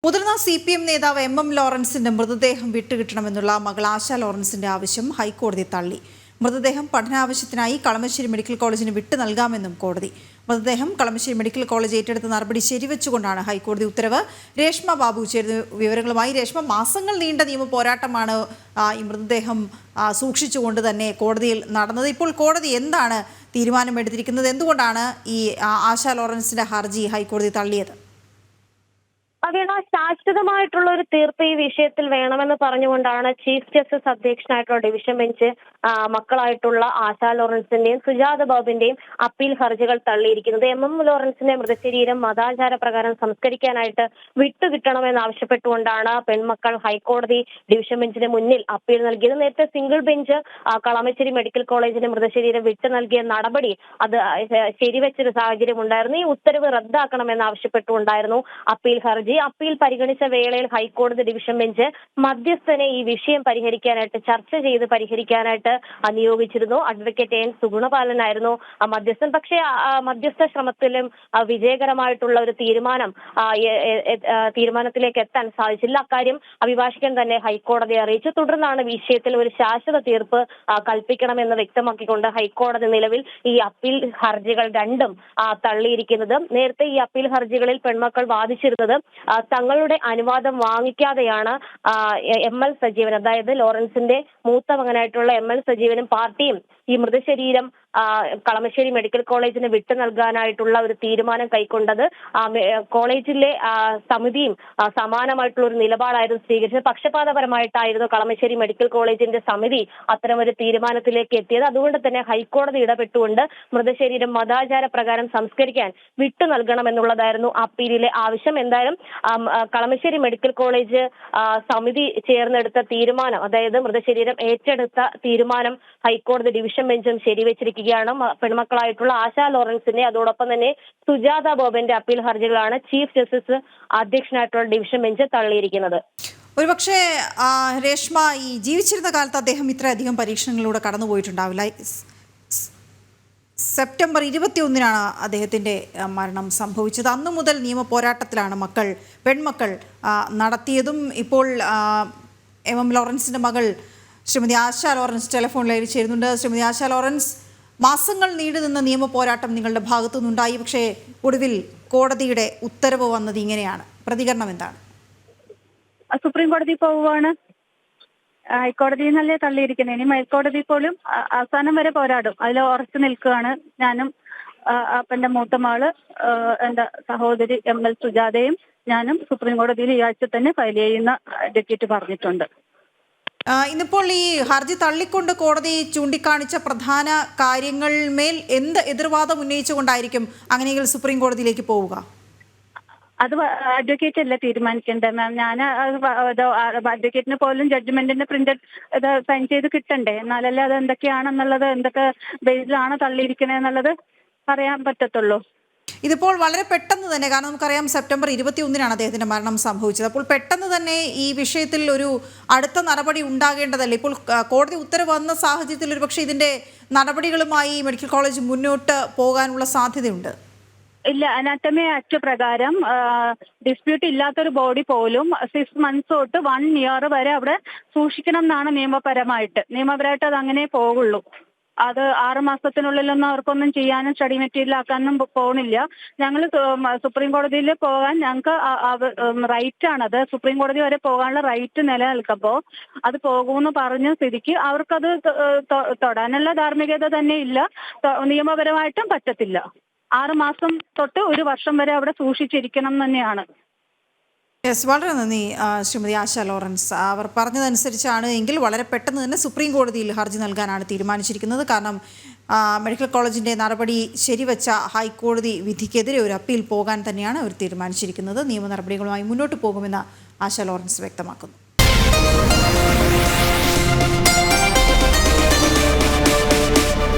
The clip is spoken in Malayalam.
മുതിർന്ന CPM നേതാവ് MM ലോറൻസിന്റെ മൃതദേഹം വിട്ടുകിട്ടണമെന്നുള്ള മകൾ ആശ ലോറൻസിന്റെ ആവശ്യം ഹൈക്കോടതി തള്ളി. മൃതദേഹം പഠനാവശ്യത്തിനായി കളമശ്ശേരി മെഡിക്കൽ കോളേജിന് വിട്ടു നൽകാമെന്നും കോടതി. മൃതദേഹം കളമശ്ശേരി മെഡിക്കൽ കോളേജ് ഏറ്റെടുത്ത നടപടി ശരിവെച്ചുകൊണ്ടാണ് ഹൈക്കോടതി ഉത്തരവ്. രേഷ്മ ബാബു ചേരുന്ന വിവരങ്ങളുമായി. രേഷ്മ, മാസങ്ങൾ നീണ്ട നിയമ പോരാട്ടമാണ് ഈ മൃതദേഹം സൂക്ഷിച്ചുകൊണ്ട് തന്നെ കോടതിയിൽ നടന്നത്. ഇപ്പോൾ കോടതി എന്താണ് തീരുമാനമെടുത്തിരിക്കുന്നത്? എന്തുകൊണ്ടാണ് ഈ ആശ ലോറൻസിന്റെ ഹർജി ഹൈക്കോടതി തള്ളിയത്? അവയുടെ ശാശ്വതമായിട്ടുള്ള ഒരു തീർപ്പ് ഈ വിഷയത്തിൽ വേണമെന്ന് പറഞ്ഞുകൊണ്ടാണ് ചീഫ് ജസ്റ്റിസ് അധ്യക്ഷനായിട്ടുള്ള ഡിവിഷൻ ബെഞ്ച് മക്കളായിട്ടുള്ള ആശാ ലോറൻസിന്റെയും സുജാത ബാബുവിന്റെയും അപ്പീൽ ഹർജികൾ തള്ളിയിരിക്കുന്നത്. MM ലോറൻസിന്റെ മൃതശരീരം മതാചാര പ്രകാരം സംസ്കരിക്കാനായിട്ട് വിട്ടുകിട്ടണമെന്നാവശ്യപ്പെട്ടുകൊണ്ടാണ് പെൺമക്കൾ ഹൈക്കോടതി ഡിവിഷൻ ബെഞ്ചിന് മുന്നിൽ അപ്പീൽ നൽകിയത്. നേരത്തെ സിംഗിൾ ബെഞ്ച് കളമശ്ശേരി മെഡിക്കൽ കോളേജിന് മൃതശരീരം വിട്ടു നൽകിയ നടപടി അത് ശരിവെച്ചൊരു സാഹചര്യം ഉണ്ടായിരുന്നു. ഈ ഉത്തരവ് റദ്ദാക്കണമെന്നാവശ്യപ്പെട്ടുകൊണ്ടായിരുന്നു അപ്പീൽ ഹർജി. അപ്പീൽ പരിഗണിച്ച വേളയിൽ ഹൈക്കോടതി ഡിവിഷൻ ബെഞ്ച് മധ്യസ്ഥനെ ഈ വിഷയം പരിഹരിക്കാനായിട്ട് ചർച്ച ചെയ്ത് പരിഹരിക്കാനായിട്ട് നിയോഗിച്ചിരുന്നു. Advocate N സുഗുണപാലനായിരുന്നു മധ്യസ്ഥൻ. പക്ഷേ മധ്യസ്ഥ ശ്രമത്തിലും വിജയകരമായിട്ടുള്ള ഒരു തീരുമാനത്തിലേക്ക് എത്താൻ സാധിച്ചില്ല. അക്കാര്യം അഭിഭാഷകൻ തന്നെ ഹൈക്കോടതിയെ അറിയിച്ചു. തുടർന്നാണ് വിഷയത്തിൽ ഒരു ശാശ്വത തീർപ്പ് കൽപ്പിക്കണമെന്ന് വ്യക്തമാക്കിക്കൊണ്ട് ഹൈക്കോടതി നിലവിൽ ഈ അപ്പീൽ ഹർജികൾ രണ്ടും തള്ളിയിരിക്കുന്നത്. നേരത്തെ ഈ അപ്പീൽ ഹർജികളിൽ പെൺമക്കൾ വാദിച്ചിരുന്നത് തങ്ങളുടെ അനുവാദം വാങ്ങിക്കാതെയാണ് ML സജീവൻ, അതായത് ലോറൻസിന്റെ മൂത്ത മകനായിട്ടുള്ള ML സജീവനും പാർട്ടിയും ഈ മൃതശരീരം കളമശ്ശേരി മെഡിക്കൽ കോളേജിന് വിട്ടു നൽകാനായിട്ടുള്ള ഒരു തീരുമാനം കൈക്കൊണ്ടത്. കോളേജിലെ സമിതിയും സമാനമായിട്ടുള്ള ഒരു നിലപാടായിരുന്നു സ്വീകരിച്ചത്. പക്ഷപാതപരമായിട്ടായിരുന്നു കളമശ്ശേരി മെഡിക്കൽ കോളേജിന്റെ സമിതി അത്തരമൊരു തീരുമാനത്തിലേക്ക് എത്തിയത്. അതുകൊണ്ട് തന്നെ ഹൈക്കോടതി ഇടപെട്ടുകൊണ്ട് മൃതശരീരം മതാചാര പ്രകാരം സംസ്കരിക്കാൻ വിട്ടു നൽകണമെന്നുള്ളതായിരുന്നു അപ്പീലിലെ ആവശ്യം. എന്തായാലും കളമശ്ശേരി മെഡിക്കൽ കോളേജ് സമിതി ചേർന്നെടുത്ത തീരുമാനം, അതായത് മൃതശരീരം ഏറ്റെടുത്ത തീരുമാനം ഹൈക്കോടതി ഡിവിഷൻ ബെഞ്ചും ശരിവെച്ചിരിക്കുകയാണ്. പെൺമക്കളായിട്ടുള്ള ആശാ ലോറൻസിന്റെ അതോടൊപ്പം തന്നെ സുജാത ബോബന്റെ അപ്പീൽ ഹർജികളാണ് ചീഫ് ജസ്റ്റിസ് അധ്യക്ഷനായിട്ടുള്ള ഡിവിഷൻ ബെഞ്ച് തള്ളിയിരിക്കുന്നത്. ഒരുപക്ഷെ രേഷ്മ, ഈ ജീവിച്ചിരുന്ന കാലത്ത് അദ്ദേഹം ഇത്രയധികം പരീക്ഷണങ്ങളിലൂടെ കടന്നുപോയിട്ടുണ്ടാവില്ല. സെപ്റ്റംബർ 21-നാണ് അദ്ദേഹത്തിൻ്റെ മരണം സംഭവിച്ചത്. അന്നു മുതൽ നിയമ പോരാട്ടത്തിലാണ് പെൺമക്കൾ നടത്തിയതും. ഇപ്പോൾ MM ലോറൻസിൻ്റെ മകൾ ശ്രീമതി ആശ ലോറൻസ് ടെലിഫോണിൽ ചേരുന്നുണ്ട്. ശ്രീമതി ആശ ലോറൻസ്, മാസങ്ങൾ നീണ്ടുനിന്ന നിയമ പോരാട്ടം നിങ്ങളുടെ ഭാഗത്തു നിന്നുണ്ടായി. പക്ഷേ ഒടുവിൽ കോടതിയുടെ ഉത്തരവ് വന്നത് ഇങ്ങനെയാണ്. പ്രതികരണം എന്താണ്? സുപ്രീം കോടതി പോവുകയാണ്. ഹൈക്കോടതിയിൽ നിന്നല്ലേ തള്ളിയിരിക്കുന്നത്. ഇനി മേൽക്കോടതി പോലും അവസാനം വരെ പോരാടും. അതിൽ ഉറച്ചു നിൽക്കുകയാണ് ഞാനും അപ്പൻ്റെ മൂത്ത മകള്, എൻ്റെ സഹോദരി ML സുജാതയും ഞാനും സുപ്രീം കോടതിയിൽ ഈ ആഴ്ച തന്നെ ഫയൽ ചെയ്യുന്ന അഡ്വക്കേറ്റ് പറഞ്ഞിട്ടുണ്ട്. ഇന്നിപ്പോൾ ഈ ഹർജി തള്ളിക്കൊണ്ട് കോടതി ചൂണ്ടിക്കാണിച്ച പ്രധാന കാര്യങ്ങളിന്മേൽ എന്ത് എതിർവാദം ഉന്നയിച്ചുകൊണ്ടായിരിക്കും അങ്ങനെയെങ്കിൽ സുപ്രീം കോടതിയിലേക്ക് പോവുക? അത് അഡ്വക്കേറ്റ് അല്ല തീരുമാനിക്കേണ്ടത് മാം. ഞാൻ അഡ്വക്കേറ്റിന് പോലും ജഡ്ജ്മെന്റിന്റെ പ്രിന്റഡ് ഇത് സൈൻ ചെയ്ത് കിട്ടണ്ടേ, എന്നാലല്ലേ അത് എന്തൊക്കെയാണെന്നുള്ളത്, എന്തൊക്കെ ബേസിലാണ് തള്ളിയിരിക്കണേന്നുള്ളത് പറയാൻ പറ്റത്തുള്ളൂ. ഇതിപ്പോൾ വളരെ പെട്ടെന്ന് തന്നെ, കാരണം നമുക്കറിയാം സെപ്റ്റംബർ 21-നാണ് അദ്ദേഹത്തിന്റെ മരണം സംഭവിച്ചത്. അപ്പോൾ പെട്ടെന്ന് തന്നെ ഈ വിഷയത്തിൽ ഒരു അടുത്ത നടപടി ഉണ്ടാകേണ്ടതല്ലേ? ഇപ്പോൾ കോടതി ഉത്തരവ് വന്ന സാഹചര്യത്തിൽ ഒരുപക്ഷെ ഇതിന്റെ നടപടികളുമായി മെഡിക്കൽ കോളേജ് മുന്നോട്ട് പോകാനുള്ള സാധ്യതയുണ്ട്. ഇല്ല, അനാട്ടമി ആക്ട് പ്രകാരം ഡിസ്പ്യൂട്ട് ഇല്ലാത്തൊരു ബോഡി പോലും 6 months തൊട്ട് 1 year വരെ അവിടെ സൂക്ഷിക്കണം എന്നാണ് നിയമപരമായിട്ട് അത് അങ്ങനെ പോകുള്ളൂ. അത് 6 മാസത്തിനുള്ളിലൊന്നും അവർക്കൊന്നും ചെയ്യാനും സ്റ്റഡി മെറ്റീരിയൽ ആക്കാനും പോകണില്ല. ഞങ്ങൾ സുപ്രീം കോടതിയിൽ പോകാൻ ഞങ്ങൾക്ക് റൈറ്റ് ആണത്. സുപ്രീം കോടതി വരെ പോകാനുള്ള റൈറ്റ് നിലനിൽക്കുമ്പോൾ അത് പോകുമെന്ന് പറഞ്ഞ സ്ഥിതിക്ക് അവർക്കത് തൊടാനുള്ള ധാർമ്മികത തന്നെ ഇല്ല, നിയമപരമായിട്ടും പറ്റത്തില്ല. 6 മാസം തൊട്ട് 1 വർഷം വരെ അവിടെ സൂക്ഷിച്ചിരിക്കണം തന്നെയാണ്. യെസ്, വളരെ നന്ദി ശ്രീമതി ആശ ലോറൻസ്. അവർ പറഞ്ഞതനുസരിച്ചാണ് എങ്കിൽ വളരെ പെട്ടെന്ന് തന്നെ സുപ്രീം കോടതിയിൽ ഹർജി നൽകാനാണ് തീരുമാനിച്ചിരിക്കുന്നത്. കാരണം മെഡിക്കൽ കോളേജിൻ്റെ നടപടി ശരിവെച്ച ഹൈക്കോടതി വിധിക്കെതിരെ ഒരു അപ്പീൽ പോകാൻ തന്നെയാണ് അവർ തീരുമാനിച്ചിരിക്കുന്നത്. നിയമ നടപടികളുമായി മുന്നോട്ട് പോകുമെന്ന് ആശ ലോറൻസ് വ്യക്തമാക്കുന്നു.